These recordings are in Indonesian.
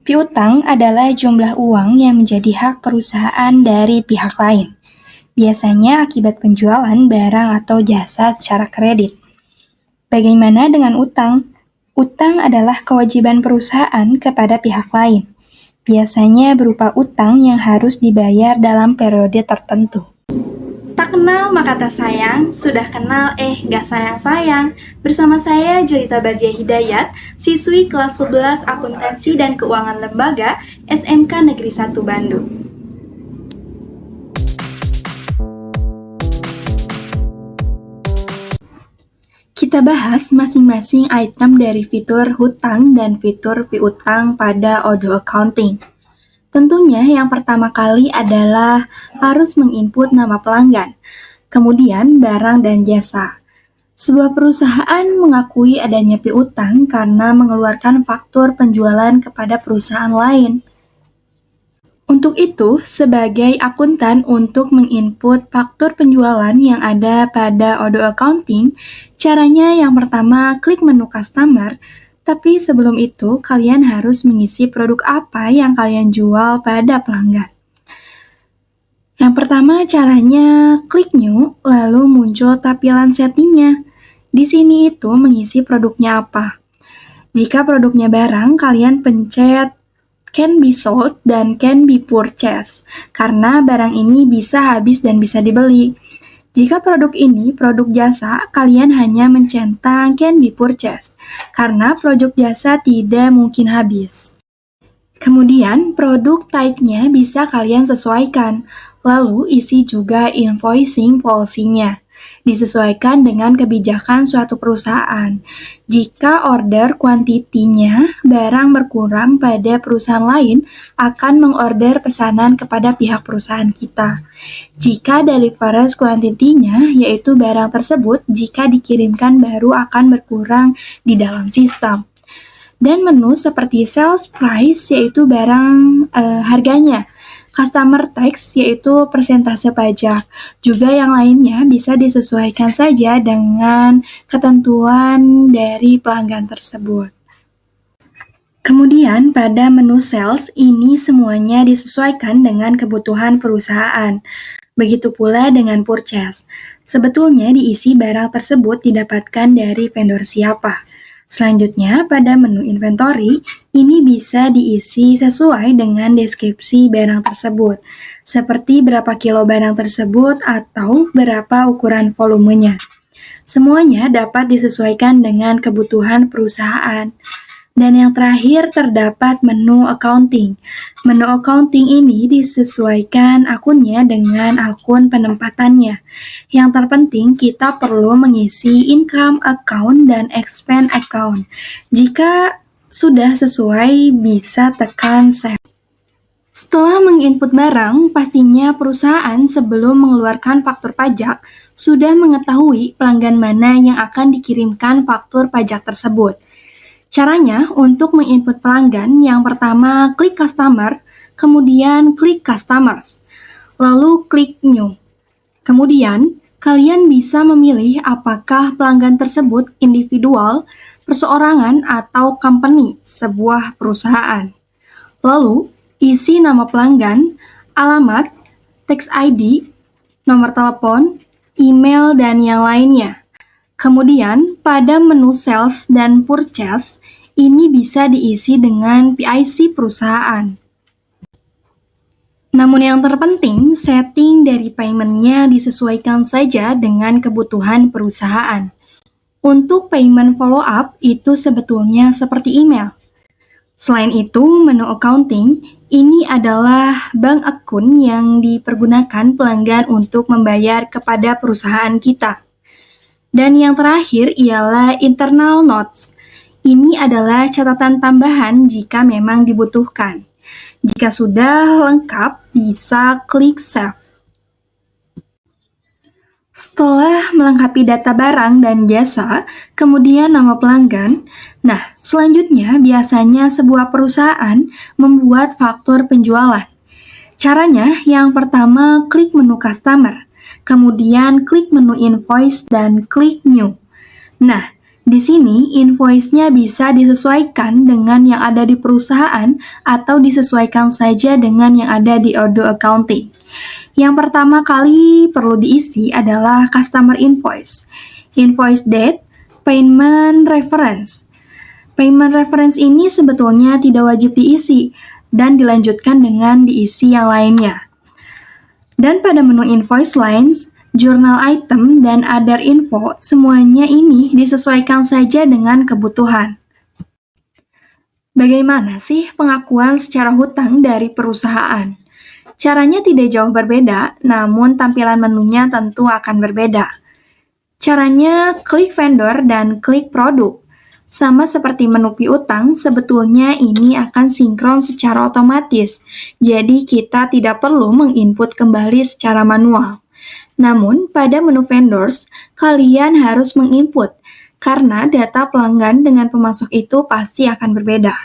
Piutang adalah jumlah uang yang menjadi hak perusahaan dari pihak lain, biasanya akibat penjualan barang atau jasa secara kredit. Bagaimana dengan utang? Utang adalah kewajiban perusahaan kepada pihak lain, biasanya berupa utang yang harus dibayar dalam periode tertentu. Tak kenal maka tak sayang, sudah kenal gak sayang-sayang. Bersama saya Jelita Badia Hidayat, siswi kelas 11 Akuntansi dan Keuangan Lembaga SMK Negeri 1 Bandung. Kita bahas masing-masing item dari fitur hutang dan fitur piutang pada Odoo Accounting. Tentunya yang pertama kali adalah harus menginput nama pelanggan, kemudian barang dan jasa. Sebuah perusahaan mengakui adanya piutang karena mengeluarkan faktur penjualan kepada perusahaan lain. Untuk itu, sebagai akuntan untuk menginput faktur penjualan yang ada pada Odoo Accounting, caranya yang pertama klik menu customer. Tapi sebelum itu, kalian harus mengisi produk apa yang kalian jual pada pelanggan. Yang pertama caranya klik new, lalu muncul tampilan settingnya. Di sini itu mengisi produknya apa. Jika produknya barang, kalian pencet can be sold dan can be purchased, karena barang ini bisa habis dan bisa dibeli. Jika produk ini produk jasa, kalian hanya mencentang can be purchased, karena produk jasa tidak mungkin habis. Kemudian, produk type-nya bisa kalian sesuaikan, lalu isi juga invoicing policy-nya. Disesuaikan dengan kebijakan suatu perusahaan. Jika order kuantitinya barang berkurang pada perusahaan lain, akan mengorder pesanan kepada pihak perusahaan kita. Jika deliverance kuantitinya, yaitu barang tersebut, jika dikirimkan baru akan berkurang di dalam sistem. Dan menu seperti sales price, yaitu barang harganya. Customer tax, yaitu persentase pajak. Juga yang lainnya bisa disesuaikan saja dengan ketentuan dari pelanggan tersebut. Kemudian pada menu sales, ini semuanya disesuaikan dengan kebutuhan perusahaan. Begitu pula dengan purchase. Sebetulnya diisi barang tersebut didapatkan dari vendor siapa. Selanjutnya, pada menu inventory, ini bisa diisi sesuai dengan deskripsi barang tersebut, seperti berapa kilo barang tersebut atau berapa ukuran volumenya. Semuanya dapat disesuaikan dengan kebutuhan perusahaan. Dan yang terakhir terdapat menu accounting. Menu accounting ini disesuaikan akunnya dengan akun penempatannya. Yang terpenting kita perlu mengisi income account dan expense account. Jika sudah sesuai bisa tekan save. Setelah menginput barang, pastinya perusahaan sebelum mengeluarkan faktur pajak sudah mengetahui pelanggan mana yang akan dikirimkan faktur pajak tersebut. Caranya, untuk menginput pelanggan, yang pertama klik customer, kemudian klik customers, lalu klik new. Kemudian, kalian bisa memilih apakah pelanggan tersebut individual, perseorangan, atau company, sebuah perusahaan. Lalu, isi nama pelanggan, alamat, tax ID, nomor telepon, email, dan yang lainnya. Kemudian, pada menu sales dan purchase, ini bisa diisi dengan PIC perusahaan. Namun yang terpenting, setting dari payment-nya disesuaikan saja dengan kebutuhan perusahaan. Untuk payment follow-up, itu sebetulnya seperti email. Selain itu, menu accounting, ini adalah bank akun yang dipergunakan pelanggan untuk membayar kepada perusahaan kita. Dan yang terakhir ialah internal notes. Ini adalah catatan tambahan jika memang dibutuhkan. Jika sudah lengkap, bisa klik save. Setelah melengkapi data barang dan jasa, kemudian nama pelanggan, nah selanjutnya biasanya sebuah perusahaan membuat faktur penjualan. Caranya, yang pertama klik menu customer. kemudian klik menu invoice dan klik new. Nah, di sini invoice-nya bisa disesuaikan dengan yang ada di perusahaan atau disesuaikan saja dengan yang ada di Odoo Accounting. Yang pertama kali perlu diisi adalah customer invoice, invoice date, payment reference. Payment reference ini sebetulnya tidak wajib diisi dan dilanjutkan dengan diisi yang lainnya. Dan pada menu invoice lines, journal item, dan other info, semuanya ini disesuaikan saja dengan kebutuhan. Bagaimana sih pengakuan secara hutang dari perusahaan? Caranya tidak jauh berbeda, namun tampilan menunya tentu akan berbeda. Caranya klik vendor dan klik produk. Sama seperti menu piutang, sebetulnya ini akan sinkron secara otomatis, jadi kita tidak perlu menginput kembali secara manual. Namun, pada menu vendors, kalian harus menginput, karena data pelanggan dengan pemasok itu pasti akan berbeda.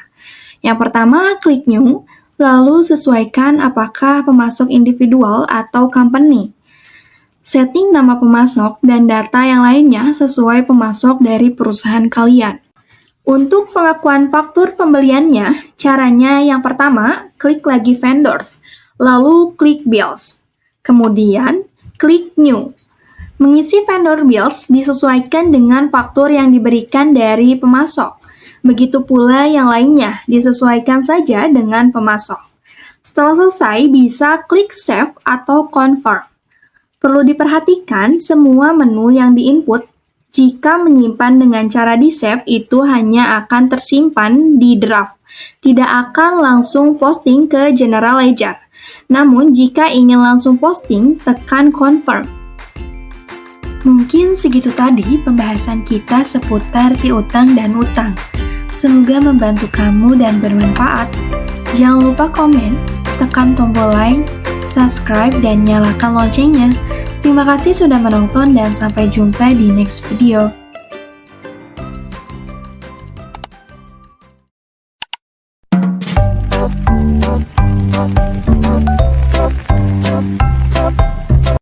Yang pertama, klik new, lalu sesuaikan apakah pemasok individual atau company. Setting nama pemasok dan data yang lainnya sesuai pemasok dari perusahaan kalian. Untuk pengakuan faktur pembeliannya, caranya yang pertama, klik lagi vendors, lalu klik bills. Kemudian, klik new. Mengisi vendor bills disesuaikan dengan faktur yang diberikan dari pemasok. Begitu pula yang lainnya, disesuaikan saja dengan pemasok. Setelah selesai, bisa klik save atau confirm. Perlu diperhatikan semua menu yang diinput. Jika menyimpan dengan cara di-save, itu hanya akan tersimpan di draft, tidak akan langsung posting ke General Ledger. Namun, jika ingin langsung posting, tekan confirm. Mungkin segitu tadi pembahasan kita seputar piutang dan utang. Semoga membantu kamu dan bermanfaat. Jangan lupa komen, tekan tombol like, subscribe, dan nyalakan loncengnya. Terima kasih sudah menonton dan sampai jumpa di next video.